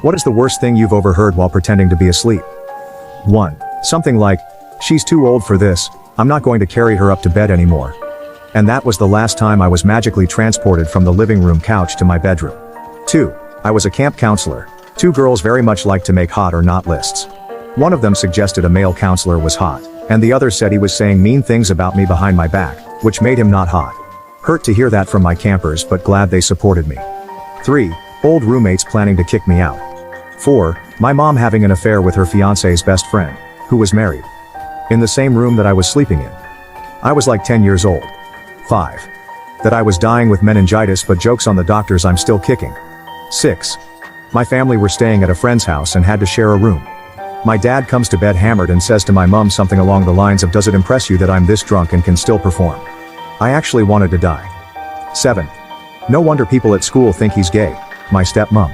What is the worst thing you've overheard while pretending to be asleep? 1. Something like, "She's too old for this, I'm not going to carry her up to bed anymore." And that was the last time I was magically transported from the living room couch to my bedroom. 2. I was a camp counselor. 2 girls very much like to make hot or not lists. One of them suggested a male counselor was hot, and the other said he was saying mean things about me behind my back, which made him not hot. Hurt to hear that from my campers, but glad they supported me. 3. Old roommates planning to kick me out. 4. My mom having an affair with her fiance's best friend, who was married, in the same room that I was sleeping in. I was like 10 years old. 5. That I was dying with meningitis, but jokes on the doctors, I'm still kicking. 6. My family were staying at a friend's house and had to share a room. My dad comes to bed hammered and says to my mom something along the lines of, "Does it impress you that I'm this drunk and can still perform?" I actually wanted to die. 7. No wonder people at school think he's gay. My stepmom.